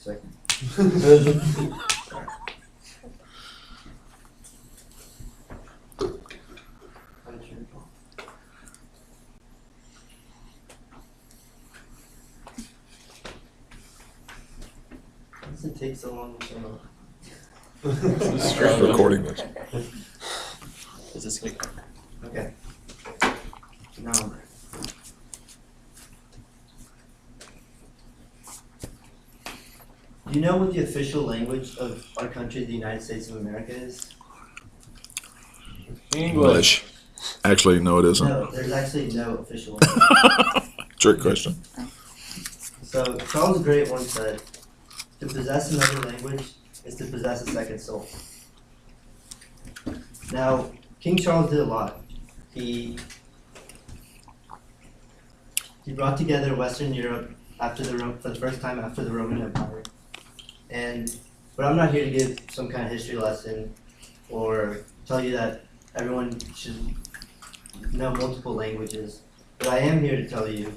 Second. Why does it take so long to turn on? Recording this. Is this good? Okay. Now I'm ready. Do you know what the official language of our country, the United States of America, is? English. Actually, no, it isn't. No, there's actually no official language. Trick question. So Charles the Great once said, to possess another language is to possess a second soul. Now, King Charles did a lot. He brought together Western Europe for the first time after the Roman Empire. But I'm not here to give some kind of history lesson or tell you that everyone should know multiple languages. But I am here to tell you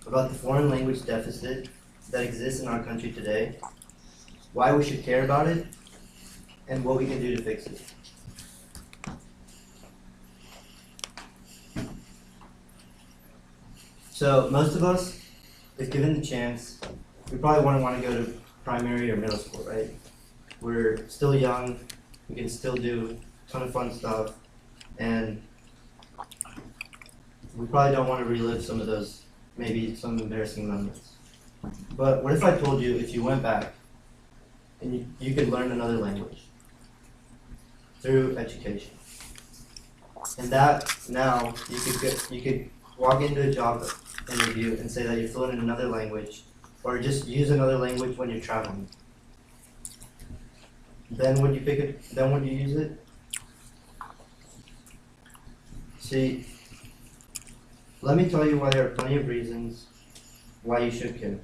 about the foreign language deficit that exists in our country today, why we should care about it, and what we can do to fix it. So most of us, if given the chance, we probably wouldn't want to go to primary or middle school, right? We're still young, we can still do a ton of fun stuff, and we probably don't want to relive some of those, maybe some embarrassing moments. But what if I told you if you went back and you could learn another language through education? And that now you could walk into a job interview and say that you're fluent in another language, or just use another language when you're traveling. Then would you pick it? Then would you use it? See, let me tell you why there are plenty of reasons why you should care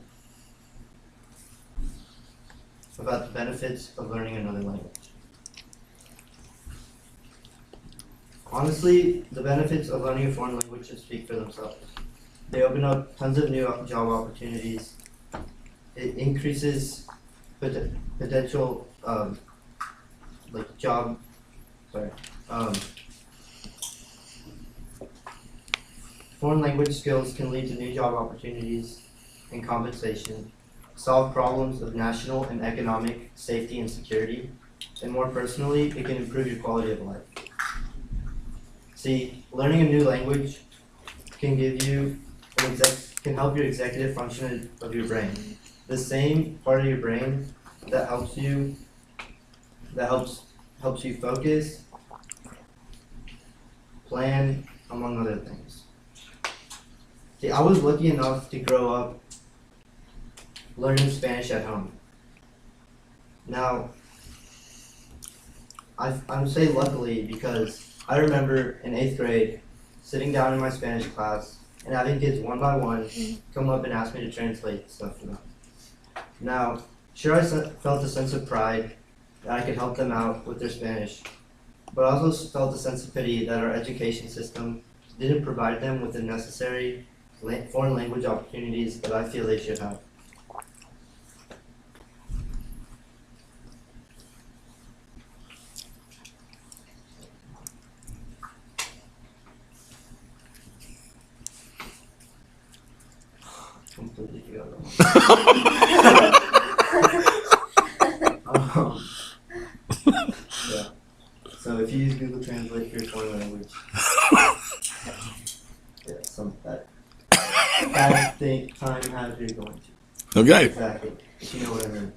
about the benefits of learning another language. Honestly, the benefits of learning a foreign language should speak for themselves. They open up tons of new job opportunities. It increases potential foreign language skills can lead to new job opportunities and compensation, solve problems of national and economic safety and security, and more personally, it can improve your quality of life. See, learning a new language can give you can help your executive function of your brain. The same part of your brain that helps you focus, plan, among other things. See, I was lucky enough to grow up learning Spanish at home. Now, I'm saying luckily because I remember in 8th grade sitting down in my Spanish class and having kids one by one come up and ask me to translate stuff for them. Now, sure, I felt a sense of pride that I could help them out with their Spanish, but I also felt a sense of pity that our education system didn't provide them with the necessary foreign language opportunities that I feel they should have. Completely forgot yeah. So if you use Google Translate for your foreign language, yeah, that time how you're going to. Okay. Exactly. If you know what I mean.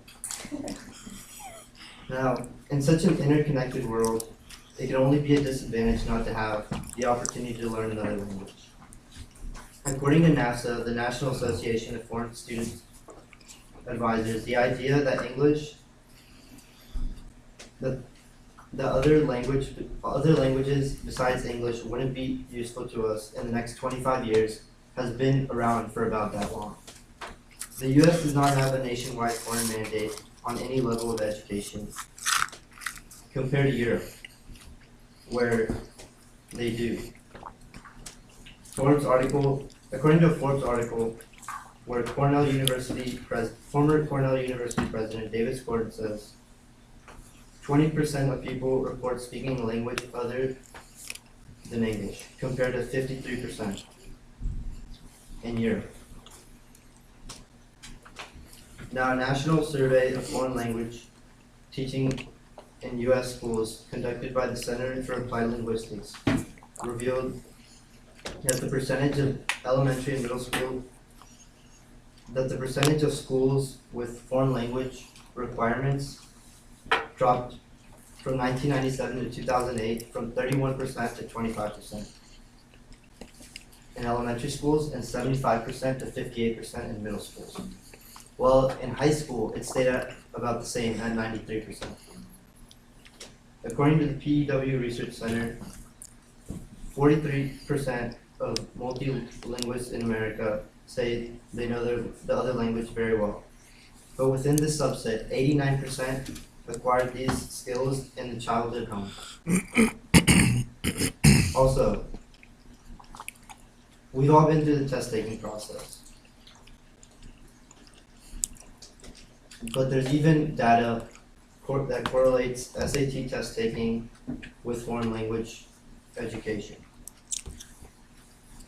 Now, in such an interconnected world, it can only be a disadvantage not to have the opportunity to learn another language. According to NASA, the National Association of Foreign Student Advisors, the idea that English, the other languages besides English wouldn't be useful to us in the next 25 years has been around for about that long. The U.S. does not have a nationwide foreign mandate on any level of education compared to Europe, where they do. According to a Forbes article, where former Cornell University president David Gordon says 20% of people report speaking a language other than English, compared to 53% in Europe. Now, a national survey of foreign language teaching in U.S. schools conducted by the Center for Applied Linguistics revealed that the percentage of elementary and middle school, that the percentage of schools with foreign language requirements dropped from 1997 to 2008 from 31% to 25% in elementary schools and 75% to 58% in middle schools. Well, in high school, it stayed at about the same at 93%. According to the PEW Research Center, 43% of multilingualists in America say they know the other language very well. But within this subset, 89% acquired these skills in the childhood home. Also, we've all been through the test-taking process. But there's even data that correlates SAT test taking with foreign language education.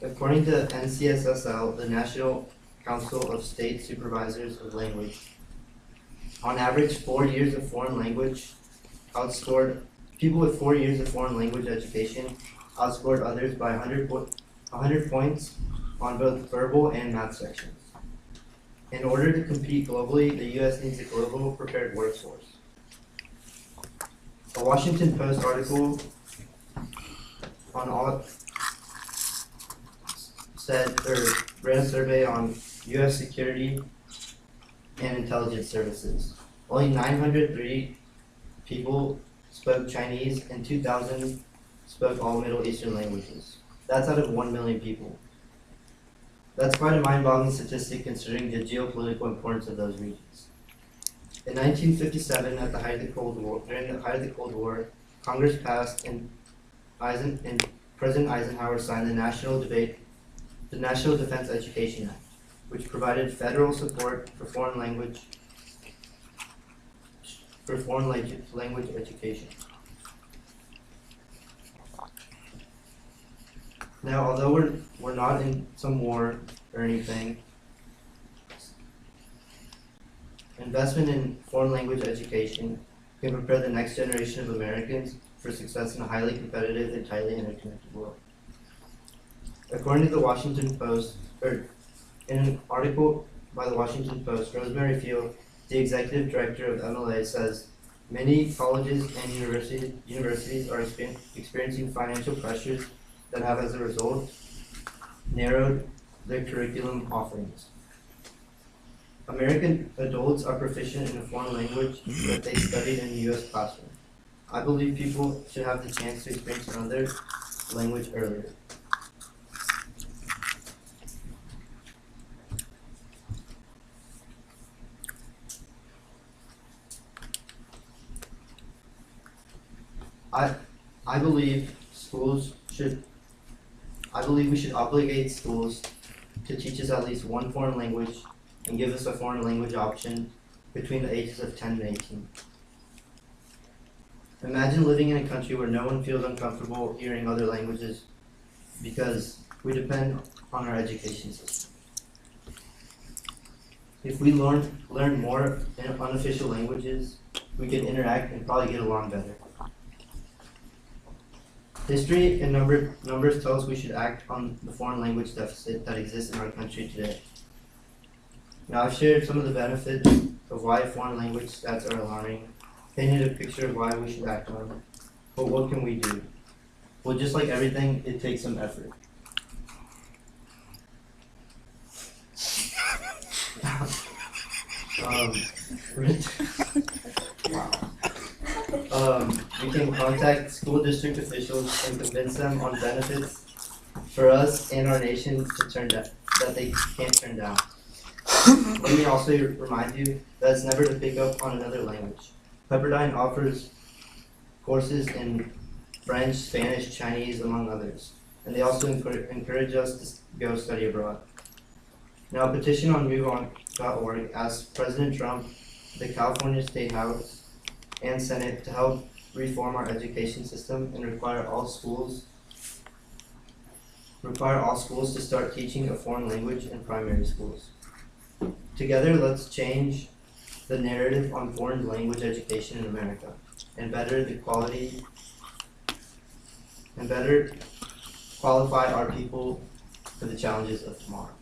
According to NCSSL, the National Council of State Supervisors of Language, on average, 4 years of foreign language outscored people with 4 years of foreign language education outscored others by 100 points on both verbal and math sections. In order to compete globally, the U.S. needs a global prepared workforce. A Washington Post article ran a survey on U.S. security and intelligence services. Only 903 people spoke Chinese and 2,000 spoke all Middle Eastern languages. That's out of 1 million people. That's quite a mind-boggling statistic considering the geopolitical importance of those regions. In 1957, during the height of the Cold War, Congress passed and President Eisenhower signed the National Defense Education Act, which provided federal support for foreign language education. Now, although we're not in some war or anything, investment in foreign language education can prepare the next generation of Americans for success in a highly competitive and tightly interconnected world. According to the Washington Post, in an article by the Washington Post, Rosemary Field, the executive director of MLA, says many colleges and universities are experiencing financial pressures that have, as a result, narrowed their curriculum offerings. American adults are proficient in a foreign language that they studied in the U.S. classroom. I believe people should have the chance to experience another language earlier. I believe we should obligate schools to teach us at least one foreign language and give us a foreign language option between the ages of 10 and 18. Imagine living in a country where no one feels uncomfortable hearing other languages because we depend on our education system. If we learn more unofficial languages, we could interact and probably get along better. History and numbers tell us we should act on the foreign language deficit that exists in our country today. Now, I've shared some of the benefits of why foreign language stats are alarming, painted a picture of why we should act on it. But what can we do? Well, just like everything, it takes some effort. We can contact school district officials and convince them on benefits for us and our nation that they can't turn down. Let me also remind you that it's never to pick up on another language. Pepperdine offers courses in French, Spanish, Chinese, among others, and they also encourage us to go study abroad. Now, a petition on MoveOn.org asks President Trump, the California State House, and Senate to help reform our education system and require all schools to start teaching a foreign language in primary schools. Together, let's change the narrative on foreign language education in America and better qualify our people for the challenges of tomorrow.